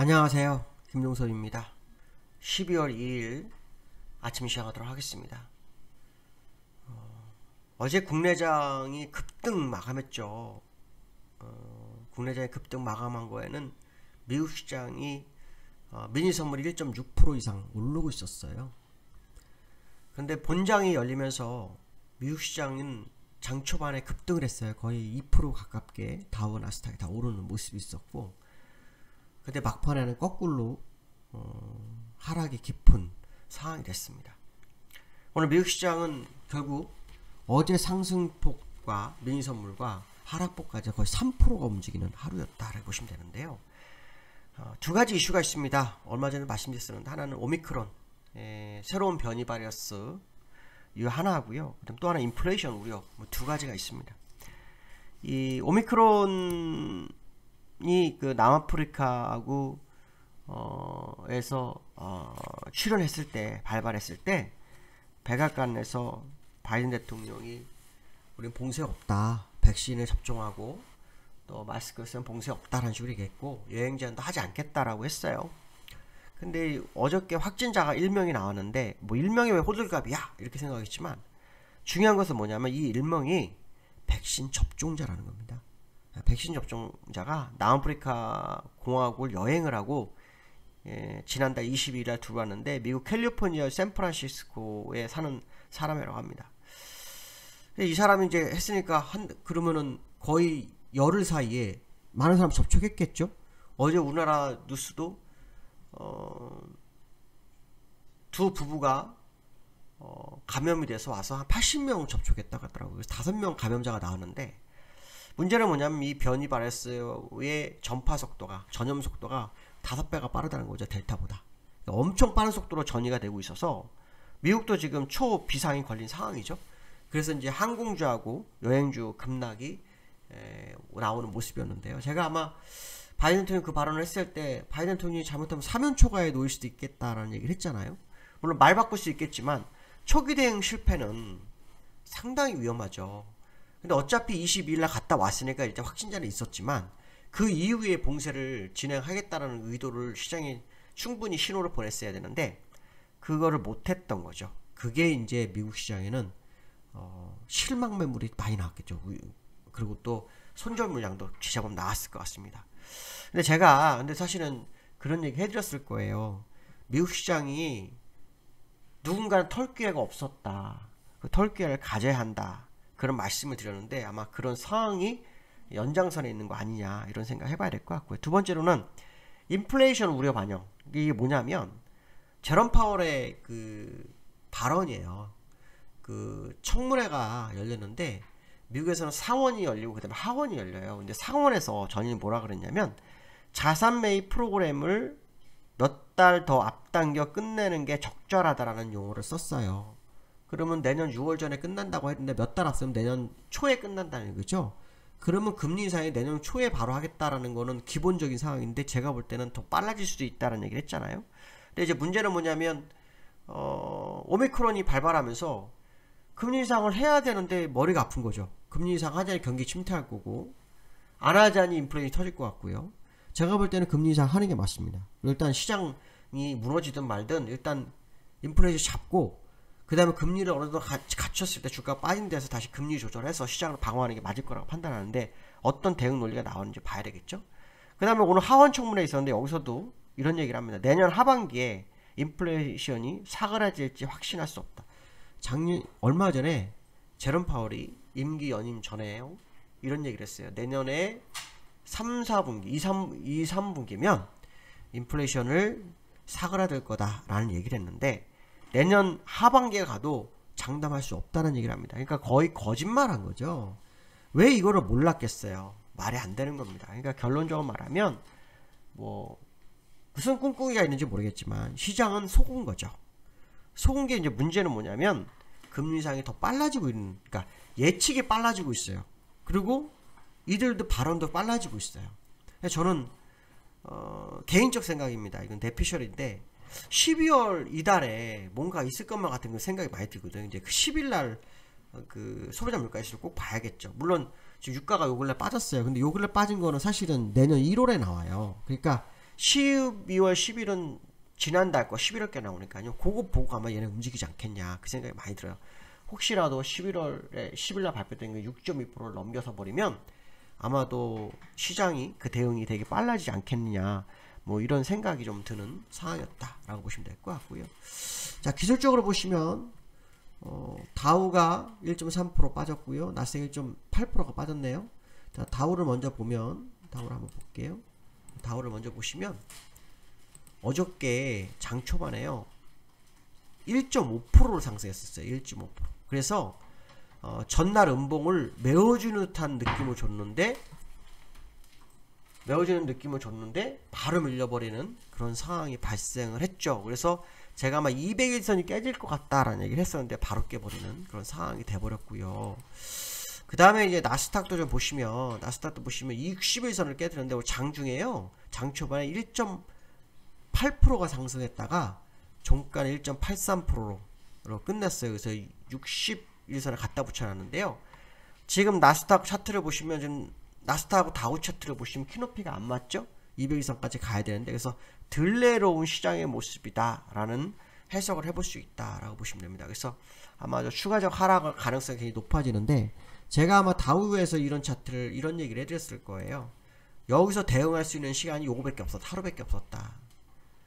안녕하세요. 김종섭입니다. 12월 2일 아침 시작하도록 하겠습니다. 어제 국내장이 급등 마감했죠. 국내장이 급등 마감한 거에는 미국 시장이 미니 선물이 1.6% 이상 오르고 있었어요. 그런데 본장이 열리면서 미국 시장은 장 초반에 급등을 했어요. 거의 2% 가깝게 다우 나스닥이 다 오르는 모습이 있었고, 근데 막판에는 거꾸로 하락이 깊은 상황이 됐습니다. 오늘 미국 시장은 결국 어제 상승폭과 미니 선물과 하락폭까지 거의 3%가 움직이는 하루였다라고 보시면 되는데요. 두 가지 이슈가 있습니다. 얼마 전에 말씀드렸었는데, 하나는 오미크론 새로운 변이 바이러스 이 하나하고요. 그다음 또 하나 인플레이션 우려, 두 가지가 있습니다. 이 오미크론이 그 남아프리카하고 에서 출현했을 때, 발발했을 때 백악관에서 바이든 대통령이 우린 봉쇄 없다, 백신을 접종하고 또 마스크 쓰면 봉쇄 없다라는 식으로 얘기했고, 여행 제한도 하지 않겠다라고 했어요. 근데 어저께 확진자가 1명이 나왔는데, 뭐 1명이 왜 호들갑이야 이렇게 생각했지만, 중요한 것은 뭐냐면 이 1명이 백신 접종자라는 겁니다. 백신 접종자가 남아프리카 공화국을 여행을 하고 지난달 22일에 들어왔는데, 미국 캘리포니아 샌프란시스코에 사는 사람이라고 합니다. 이 사람이 이제 했으니까 그러면은 거의 열흘 사이에 많은 사람 접촉했겠죠. 어제 우리나라 뉴스도 두 부부가 감염이 돼서 와서 한 80명 접촉했다고 하더라고요. 그래서 5명 감염자가 나왔는데, 문제는 뭐냐면 이 변이 바이러스의 전파 속도가, 전염 속도가 5배가 빠르다는 거죠. 델타보다. 그러니까 엄청 빠른 속도로 전이가 되고 있어서 미국도 지금 초비상이 걸린 상황이죠. 그래서 이제 항공주하고 여행주 급락이 나오는 모습이었는데요. 제가 아마 바이든 대통령이 그 발언을 했을 때, 바이든 대통령이 잘못하면 사면 초과에 놓일 수도 있겠다라는 얘기를 했잖아요. 물론 말 바꿀 수 있겠지만 초기 대응 실패는 상당히 위험하죠. 근데 어차피 22일날 갔다 왔으니까 일단 확진자는 있었지만, 그 이후에 봉쇄를 진행하겠다라는 의도를 시장이 충분히 신호를 보냈어야 되는데 그거를 못했던 거죠. 그게 이제 미국 시장에는 실망 매물이 많이 나왔겠죠. 그리고 또 손절 물량도 제법 나왔을 것 같습니다. 근데 사실은 그런 얘기 해드렸을 거예요. 미국 시장이 누군가는 털 기회가 없었다, 그 털 기회를 가져야 한다, 그런 말씀을 드렸는데, 아마 그런 상황이 연장선에 있는 거 아니냐 이런 생각 해봐야 될 것 같고요. 두 번째로는 인플레이션 우려 반영. 이게 뭐냐면 제롬 파월의 그 발언이에요. 그 청문회가 열렸는데 미국에서는 상원이 열리고 그다음에 하원이 열려요. 근데 상원에서 전인이 뭐라 그랬냐면, 자산 매입 프로그램을 몇 달 더 앞당겨 끝내는 게 적절하다라는 용어를 썼어요. 그러면 내년 6월 전에 끝난다고 했는데 몇 달 앞서면 내년 초에 끝난다는 거죠. 그러면 금리 인상이 내년 초에 바로 하겠다라는 거는 기본적인 상황인데, 제가 볼 때는 더 빨라질 수도 있다는 얘기를 했잖아요. 근데 이제 문제는 뭐냐면 오미크론이 발발하면서 금리 인상을 해야 되는데 머리가 아픈 거죠. 금리 인상 하자니 경기 침체할 거고, 안 하자니 인플레이션이 터질 것 같고요. 제가 볼 때는 금리 인상 하는 게 맞습니다. 일단 시장이 무너지든 말든 일단 인플레이션 잡고, 그 다음에 금리를 어느 정도 갖췄을 때 주가가 빠진 데서 다시 금리 조절해서 시장을 방어하는 게 맞을 거라고 판단하는데, 어떤 대응 논리가 나오는지 봐야 되겠죠. 그 다음에 오늘 하원 청문회에 있었는데 여기서도 이런 얘기를 합니다. 내년 하반기에 인플레이션이 사그라질지 확신할 수 없다. 얼마 전에 제롬 파월이 임기 연임 전에요, 이런 얘기를 했어요. 내년에 3, 4분기, 2, 3분기면 인플레이션을 사그라들 거다라는 얘기를 했는데, 내년 하반기에 가도 장담할 수 없다는 얘기를 합니다. 그러니까 거의 거짓말한 거죠. 왜 이거를 몰랐겠어요? 말이 안 되는 겁니다. 그러니까 결론적으로 말하면 뭐 무슨 꿍꿍이가 있는지 모르겠지만 시장은 속은 거죠. 속은 게 이제 문제는 뭐냐면 금리 인상이 더 빨라지고 있는, 그러니까 예측이 빨라지고 있어요. 그리고 이들도 발언도 빨라지고 있어요. 저는 개인적 생각입니다. 이건 대피셜인데 12월 이달에 뭔가 있을 것만 같은 그 생각이 많이 들거든요. 이제 그 10일날 그 소비자 물가 지수를 꼭 봐야겠죠. 물론 지금 유가가 요 근래 빠졌어요. 근데 요 근래 빠진 거는 사실은 내년 1월에 나와요. 그러니까 12월 10일은 지난달 거 11월께 나오니까요. 그거 보고 아마 얘네 움직이지 않겠냐 그 생각이 많이 들어요. 혹시라도 11월에 10일날 발표된 게 6.2%를 넘겨서 버리면 아마도 시장이 그 대응이 되게 빨라지지 않겠느냐 뭐 이런 생각이 좀 드는 상황이었다라고 보시면 될 것 같고요. 자, 기술적으로 보시면 다우가 1.3% 빠졌고요. 나스닥 1.8%가 빠졌네요. 자, 다우를 먼저 보면 다우를 한번 볼게요. 다우를 먼저 보시면 어저께 장 초반에요 1.5%로 상승했었어요. 1.5%. 그래서 전날 음봉을 메워주는 듯한 느낌을 줬는데 바로 밀려버리는 그런 상황이 발생을 했죠. 그래서 제가 아마 200일선이 깨질 것 같다라는 얘기를 했었는데 바로 깨버리는 그런 상황이 돼버렸고요. 그 다음에 이제 나스닥도 좀 보시면 60일선을 깨뜨렸는데 장중에요. 장 초반에 1.8%가 상승했다가 종가는 1.83%로 끝냈어요. 그래서 60일선을 갖다 붙여놨는데요. 지금 나스닥 차트를 보시면 지금 나스닥하고 다우 차트를 보시면 키높이가 안 맞죠? 200일선까지 가야 되는데 그래서 덜 내려온 시장의 모습이다 라는 해석을 해볼 수 있다 라고 보시면 됩니다. 그래서 아마 추가적 하락 가능성이 굉장히 높아지는데 제가 아마 다우에서 이런 차트를 이런 얘기를 해드렸을 거예요. 여기서 대응할 수 있는 시간이 요거밖에 없었다. 하루밖에 없었다.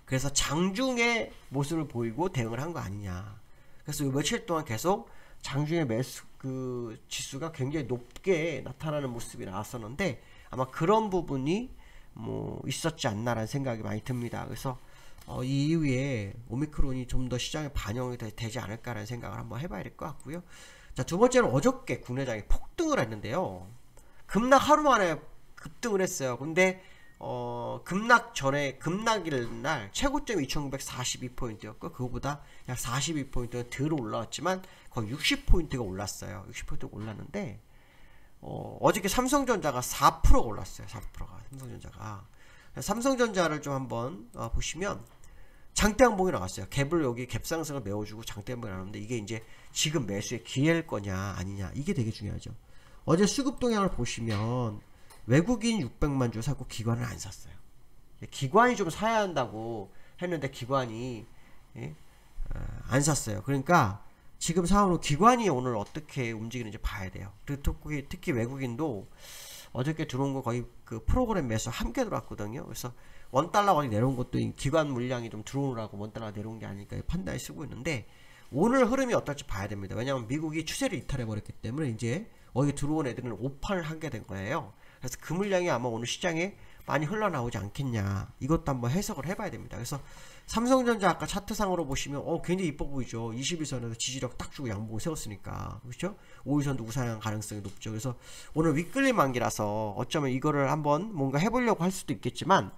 그래서 장중에 모습을 보이고 대응을 한 거 아니냐. 그래서 며칠 동안 계속 장중에 매수 그 지수가 굉장히 높게 나타나는 모습이 나왔었는데 아마 그런 부분이 뭐 있었지 않나라는 생각이 많이 듭니다. 그래서 이 이후에 오미크론이 좀 더 시장에 반영이 되지 않을까라는 생각을 한번 해봐야 될 것 같고요. 자, 두 번째는 어저께 국내장이 폭등을 했는데요. 급락 하루 만에 급등을 했어요. 근데 급락 전에 급락일 날 최고점이 2942포인트였고 그거보다 약 42포인트가 덜 올라왔지만 거의 60포인트가 올랐어요. 60포인트가 올랐는데 어저께 삼성전자가 4%가 올랐어요. 4%가 삼성전자를 좀 한번 보시면 장대 항봉이 나왔어요. 갭을 여기 갭상승을 메워주고 장대 항봉이 나왔는데 이게 이제 지금 매수의 기회일 거냐 아니냐 이게 되게 중요하죠. 어제 수급 동향을 보시면 외국인 600만 주 사고 기관은 안 샀어요. 기관이 좀 사야 한다고 했는데 기관이 안 샀어요. 그러니까 지금 상황으로 기관이 오늘 어떻게 움직이는지 봐야 돼요. 그리고 특히 외국인도 어저께 들어온 거 거의 그 프로그램 매수 함께 들어왔거든요. 그래서 $1 어디 내려온 것도 기관 물량이 좀 들어오느라고 $1 내려온 게 아닐까 판단에 쓰고 있는데 오늘 흐름이 어떨지 봐야 됩니다. 왜냐하면 미국이 추세를 이탈해버렸기 때문에 이제 어디 들어온 애들은 오판을 하게 된 거예요. 그래서 그 물량이 아마 오늘 시장에 많이 흘러나오지 않겠냐 이것도 한번 해석을 해봐야 됩니다. 그래서 삼성전자 아까 차트상으로 보시면 굉장히 이뻐 보이죠. 21선에서 지지력 딱 주고 양봉을 세웠으니까 그렇죠? 5일선도 우상향 가능성이 높죠. 그래서 오늘 윗끌림 만기라서 어쩌면 이거를 한번 뭔가 해보려고 할 수도 있겠지만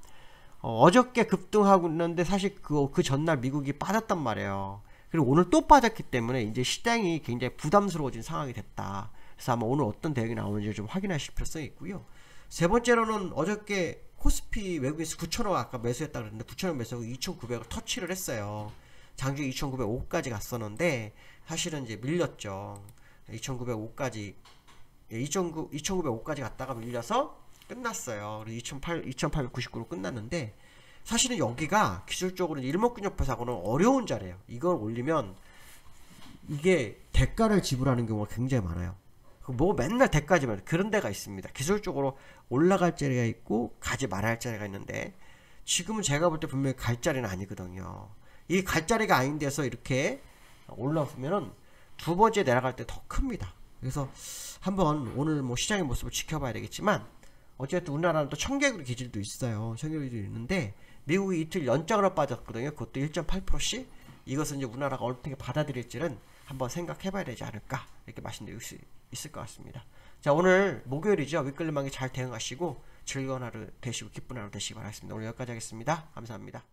어저께 급등하고 있는데 사실 그 전날 미국이 빠졌단 말이에요. 그리고 오늘 또 빠졌기 때문에 이제 시장이 굉장히 부담스러워진 상황이 됐다. 그래서 아마 오늘 어떤 대응이 나오는지 좀 확인하실 필요성이 있고요. 세 번째로는 어저께 코스피 외국인수 9,000원 아까 매수했다 그랬는데 9,000원 매수하고 2,900을 터치를 했어요. 장중에 2,905까지 갔었는데 사실은 이제 밀렸죠. 2,905까지 2,905까지 갔다가 밀려서 끝났어요. 2,899로 끝났는데 사실은 여기가 기술적으로 일목균형표사고는 어려운 자리예요. 이걸 올리면 이게 대가를 지불하는 경우가 굉장히 많아요. 뭐 맨날 대가지만 그런 데가 있습니다. 기술적으로 올라갈 자리가 있고 가지 말아야 할 자리가 있는데 지금은 제가 볼 때 분명히 갈 자리는 아니거든요. 이 갈 자리가 아닌 데서 이렇게 올라오면은 두 번째 내려갈 때 더 큽니다. 그래서 한번 오늘 뭐 시장의 모습을 지켜봐야 되겠지만 어쨌든 우리나라는 또 청개구리 기질도 있어요. 청개구리도 있는데 미국이 이틀 연장으로 빠졌거든요. 그것도 1.8%씩 이것은 이제 우리나라가 어떻게 받아들일지는 한번 생각해 봐야 되지 않을까 이렇게 말씀드릴 수 있을 것 같습니다. 자, 오늘 목요일이죠. 윗끌림만기 잘 대응하시고 즐거운 하루 되시고 기쁜 하루 되시기 바라겠습니다. 오늘 여기까지 하겠습니다. 감사합니다.